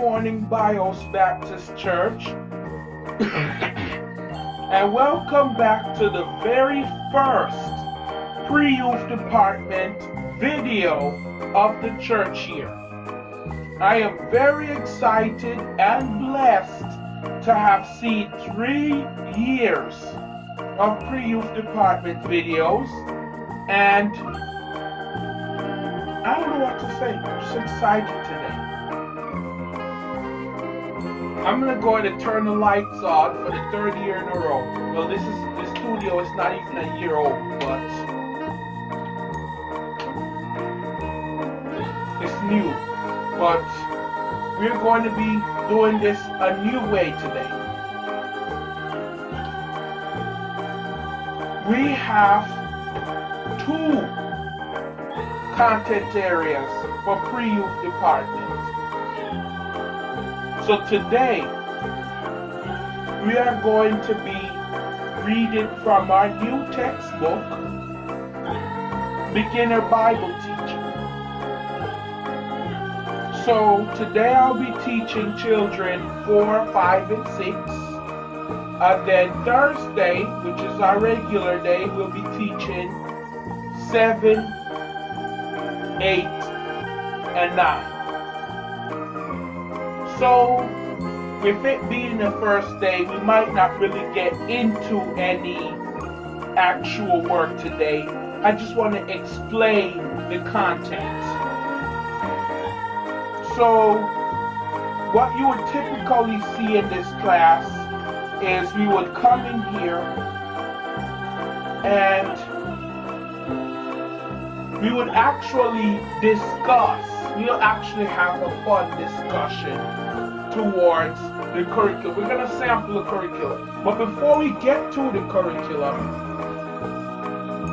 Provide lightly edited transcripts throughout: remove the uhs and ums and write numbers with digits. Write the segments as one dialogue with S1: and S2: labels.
S1: morning, Bios Baptist Church, and welcome back to the very first pre-youth department video of the church here. I am very excited and blessed to have seen 3 years of pre-youth department videos, and I don't know what to say. I'm just excited today. I'm gonna go ahead and turn the lights on for the 3rd year in a row. Well, the studio is not even a year old, but it's new. But we're going to be doing this a new way today. We have 2 content areas for pre-youth department. So today, we are going to be reading from our new textbook, Beginner Bible Teaching. So today I'll be teaching children 4, 5, and 6. Then Thursday, which is our regular day, we'll be teaching 7, 8, and 9. So, with it being the first day, we might not really get into any actual work today. I just want to explain the content. So, what you would typically see in this class is we would come in here and we would actually discuss. We'll actually have a fun discussion towards the curriculum. We're going to sample the curriculum. But before we get to the curriculum,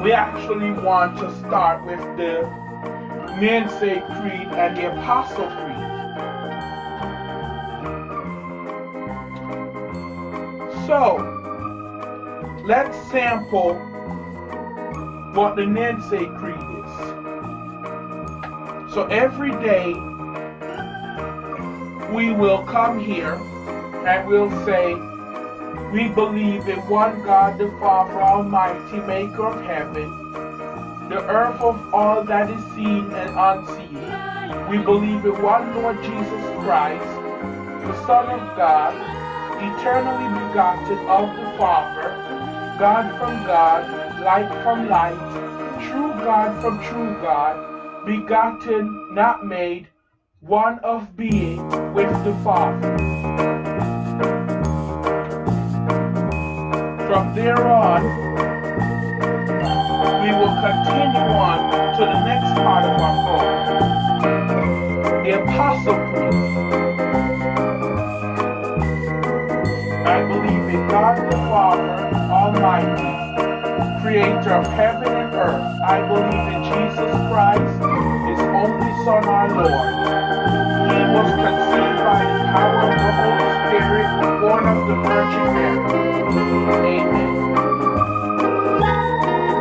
S1: we actually want to start with the Namesake Creed and the Apostle Creed. So, let's sample what the Namesake Creed is. So every day, we will come here and we'll say, we believe in one God the Father Almighty, maker of heaven, the earth of all that is seen and unseen. We believe in one Lord Jesus Christ, the Son of God, eternally begotten of the Father, God from God, light from light, true God from true God, begotten, not made, one of being with the Father. From there on, we will continue on to the next part of our program, the Apostle Creed. I believe in God the Father Almighty, creator of heaven and earth. I believe in Jesus Christ, his only Son, our Lord. He was conceived by the power of the Holy Spirit, born of the Virgin Mary. Amen.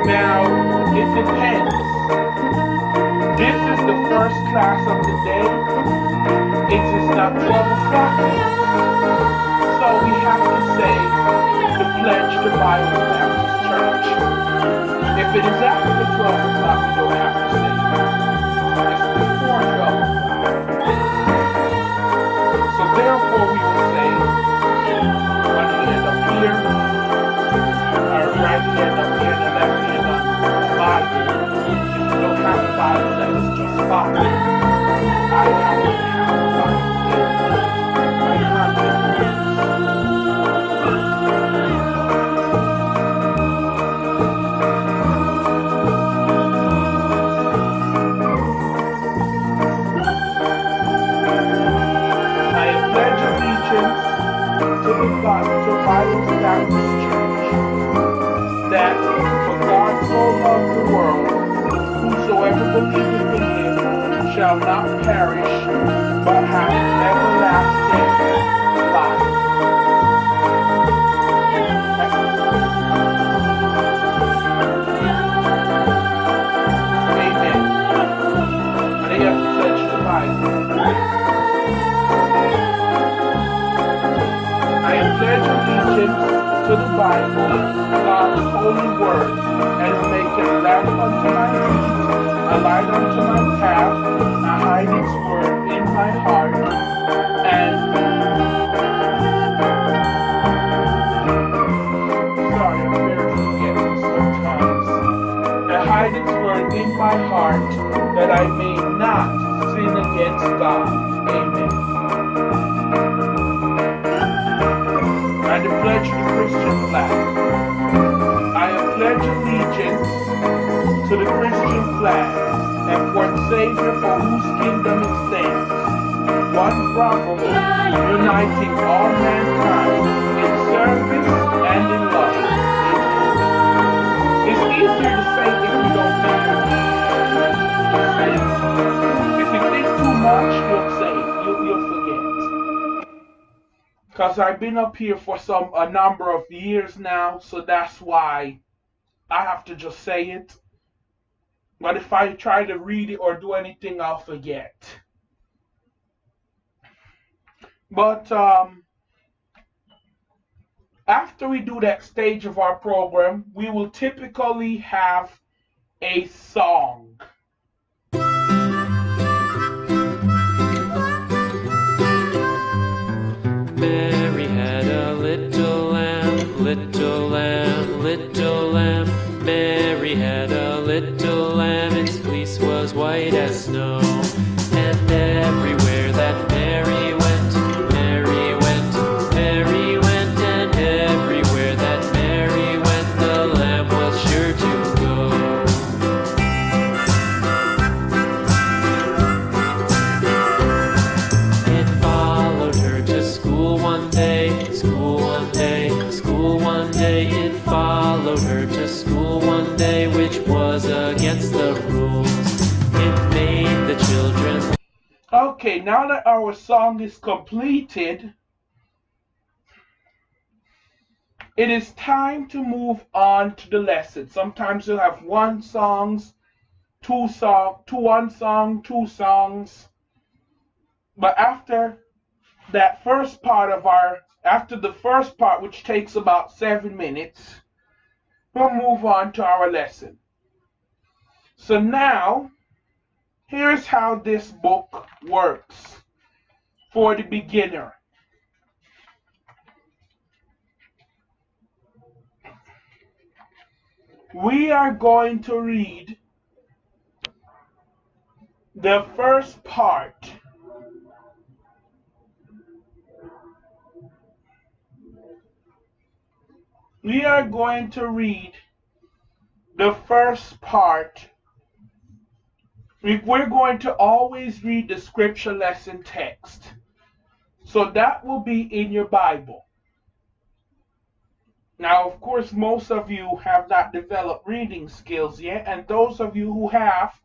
S1: Now, it depends. This is the first class of the day. It is not 12 o'clock yet. So we have to say the pledge to Bible Baptist Church. If it is after 12 o'clock, you don't have to say it. It's before 12 o'clock. So therefore we will say, one hand up here, our right hand up here, and the left hand on the Bible. If you don't have a Bible, that is just fine. I happen to have a Bible. My content to Bible Baptist Church, that for God so loved the world, whosoever believeth in him shall not perish, but have everlasting life. Amen. And they have to pledge the Bible. Bible, God's holy word, and will make it a lamp unto my feet, a light unto my path. I hide its word in my heart, and sorry, I'm very forgetful sometimes. I hide its word in my heart, that I may not sin against God. Amen. And to pledge the Christian flag. I pledge allegiance to the Christian flag and for its Savior, for whose kingdom it stands, one properly, uniting all mankind in service and in love. It's easier to say if you don't think it. Just say it. If you think too much, you'll say it. You'll forget. Because I've been up here for a number of years now, so that's why I have to just say it. But if I try to read it or do anything, I'll forget. But after we do that stage of our program, we will typically have a song.
S2: Mary had a little lamb, little lamb, little lamb. Mary had a little lamb, its fleece was white as snow. And everywhere that Mary went, Mary went, Mary went. And everywhere that Mary went, the lamb was sure to go. It followed her to school one day, school one day, school one day. It followed her to school one day, which was against the rules. It made the children.
S1: Okay, now that our song is completed, it is time to move on to the lesson. Sometimes you'll have one songs, two songs. But after the first part, which takes about 7 minutes, we'll move on to our lesson. So now, here's how this book works for the beginner. We are going to read the first part. We are going to read the first part. We're going to always read the scripture lesson text. So that will be in your Bible. Now, of course, most of you have not developed reading skills yet, and those of you who have,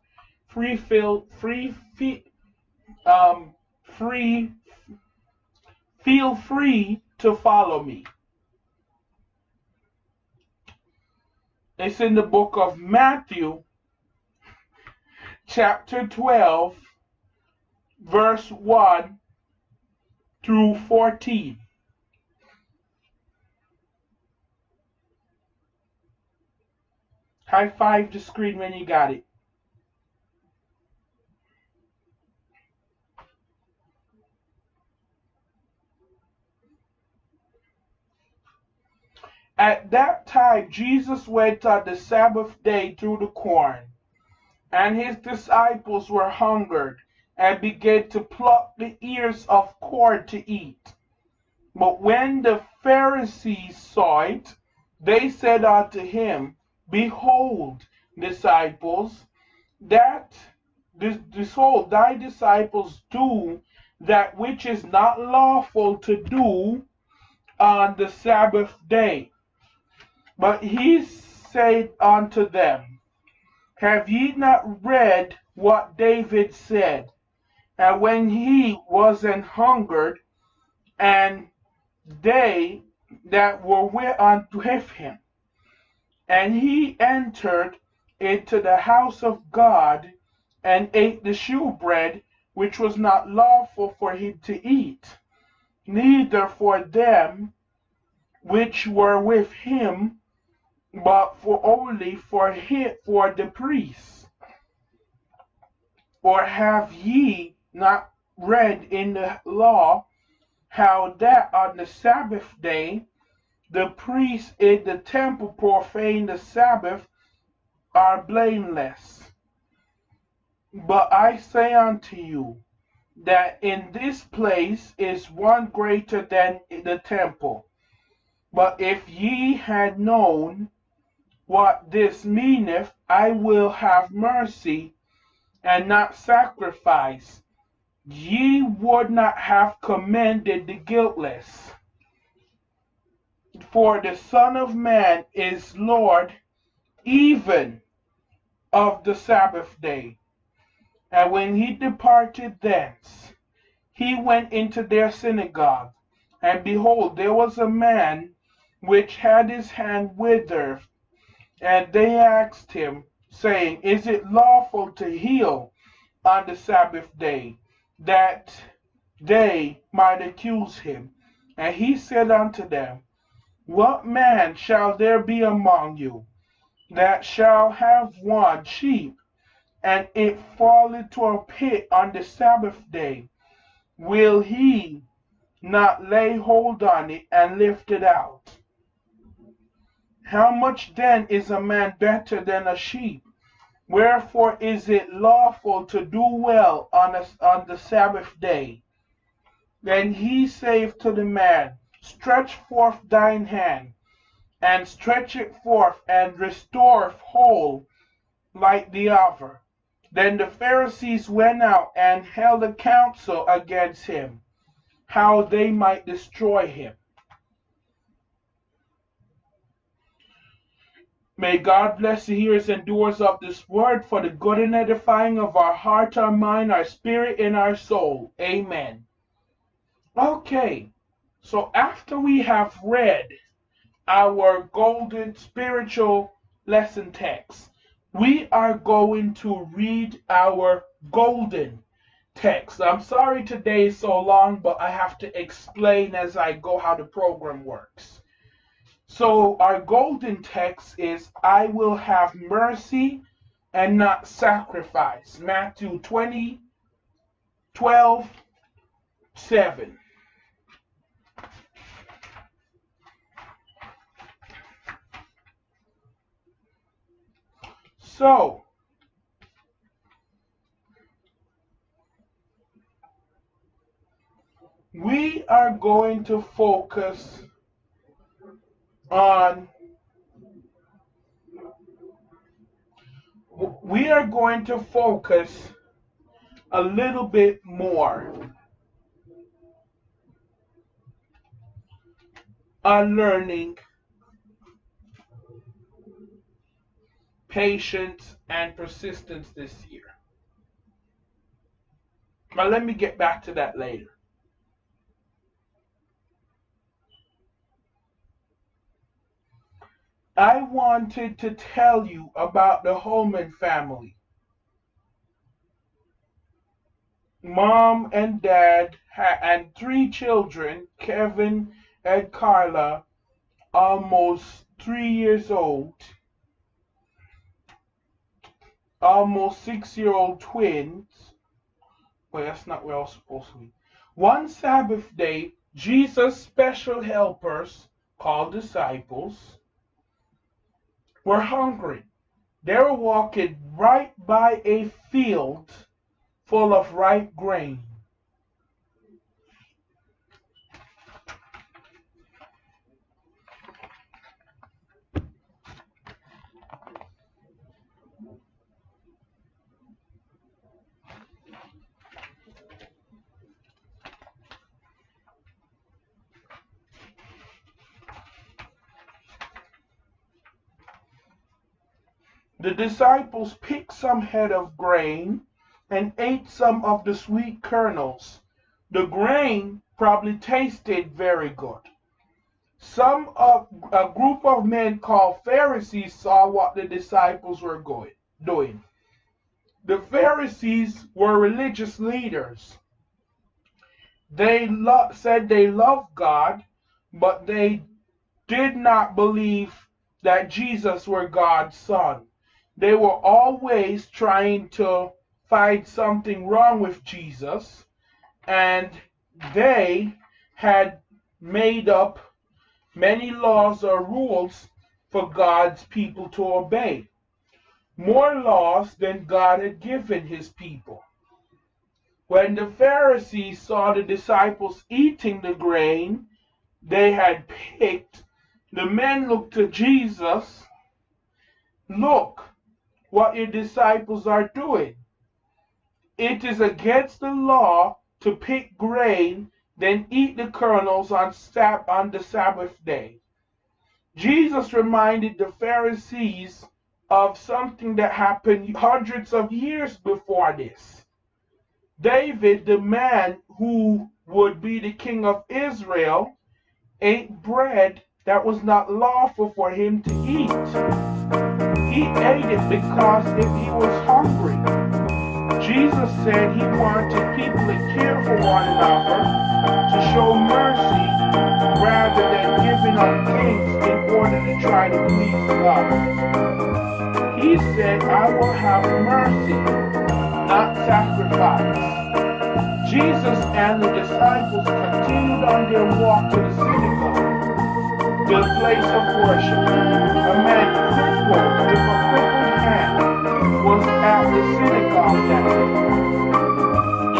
S1: feel free to follow me. It's in the book of Matthew, chapter 12, verse 1 through 14. High five the screen when you got it. At that time, Jesus went on the Sabbath day through the corn, and his disciples were hungered and began to pluck the ears of corn to eat. But when the Pharisees saw it, they said unto him, Behold, disciples, behold, thy disciples do that which is not lawful to do on the Sabbath day. But he said unto them, Have ye not read what David said? And when he was an hungered, and they that were with him, and he entered into the house of God, and ate the shewbread, which was not lawful for him to eat, neither for them which were with him, but only for the priests. Or have ye not read in the law how that on the Sabbath day the priests in the temple profane the Sabbath are blameless? But I say unto you, that in this place is one greater than the temple. But if ye had known what this meaneth, I will have mercy and not sacrifice, ye would not have commended the guiltless. For the Son of Man is Lord even of the Sabbath day. And when he departed thence, he went into their synagogue, and behold, there was a man which had his hand withered, and they asked him, saying, Is it lawful to heal on the Sabbath day? That they might accuse him. And he said unto them, What man shall there be among you that shall have one sheep, and it fall into a pit on the Sabbath day? Will he not lay hold on it and lift it out? How much then is a man better than a sheep? Wherefore is it lawful to do well on the Sabbath day? Then he saith to the man, Stretch forth thine hand, and stretch it forth, and restore whole like the other. Then the Pharisees went out and held a council against him, how they might destroy him. May God bless the hearers and doers of this word for the good and edifying of our heart, our mind, our spirit, and our soul. Amen. Okay, so after we have read our golden spiritual lesson text, we are going to read our golden text. I'm sorry today is so long, but I have to explain as I go how the program works. So our golden text is, I will have mercy and not sacrifice. Matthew 20:12-7. So, we are going to focus on a little bit more on learning patience and persistence this year. But let me get back to that later. I wanted to tell you about the Holman family. Mom and dad and 3 children, Kevin and Carla, almost 3 years old, almost 6-year-old twins. Well, that's not where I was supposed to be. One Sabbath day, Jesus' special helpers, called disciples, were hungry. They were walking right by a field full of ripe grain. The disciples picked some head of grain and ate some of the sweet kernels. The grain probably tasted very good. A group of men called Pharisees saw what the disciples were doing. The Pharisees were religious leaders. They said they loved God, but they did not believe that Jesus were God's son. They were always trying to find something wrong with Jesus, and they had made up many laws or rules for God's people to obey. More laws than God had given his people. When the Pharisees saw the disciples eating the grain they had picked, the men looked to Jesus. Look what your disciples are doing. It is against the law to pick grain, then eat the kernels on the Sabbath day. Jesus reminded the Pharisees of something that happened hundreds of years before this. David, the man who would be the king of Israel, ate bread that was not lawful for him to eat. He ate it because he was hungry. Jesus said he wanted people to care for one another, to show mercy, rather than giving up things in order to try to please God. He said, I will have mercy, not sacrifice. Jesus and the disciples continued on their walk to the synagogue, the place of worship. A man crippled with a crippled hand was at the synagogue that day.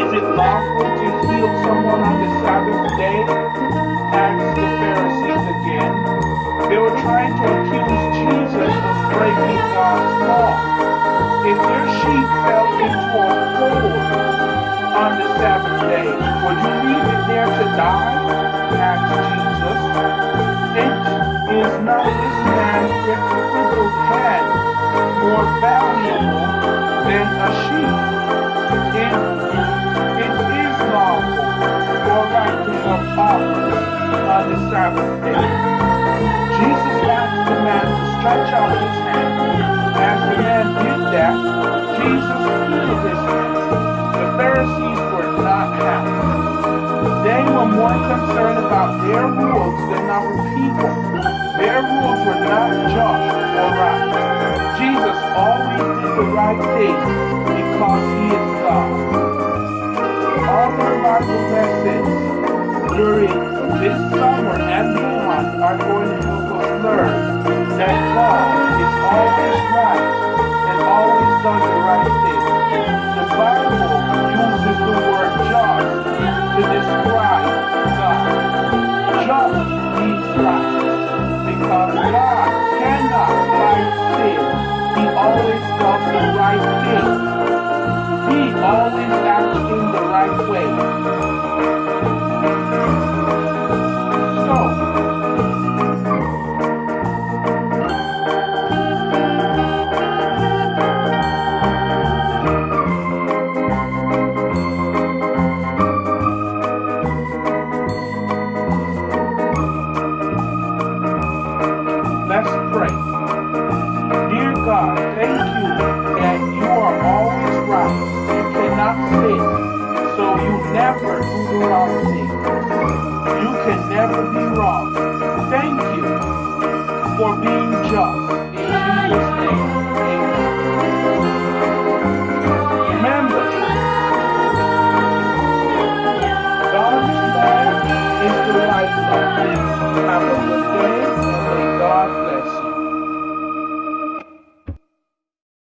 S1: Is it lawful to heal someone on the Sabbath day? Asked the Pharisees again. They were trying to accuse Jesus of breaking God's law. If your sheep fell into a hole on the Sabbath day, would you leave it there to die? Asked Jesus. It is not this man's crippled hand more valuable than a sheep. It is lawful or right to help others on the Sabbath day. Jesus asked the man to stretch out his hand. As the man did that, Jesus healed his hand. The Pharisees were not happy. They were more concerned about their rules than other people. Their rules were not just or right. Jesus always did the right thing because he is God. All the Bible lessons during this summer and beyond are going to help us learn that God is always right and always does the right thing. The Bible uses the word just to describe God. Just means right, because God cannot fight sin. He always does the right thing. He always acts in the right way. Let's pray. Dear God, thank you that you are always right. You cannot sin, so you never do the wrong thing. You can never be wrong. Thank you for being just. In Jesus' name, amen. Remember, God's law is the right law. Have a good day.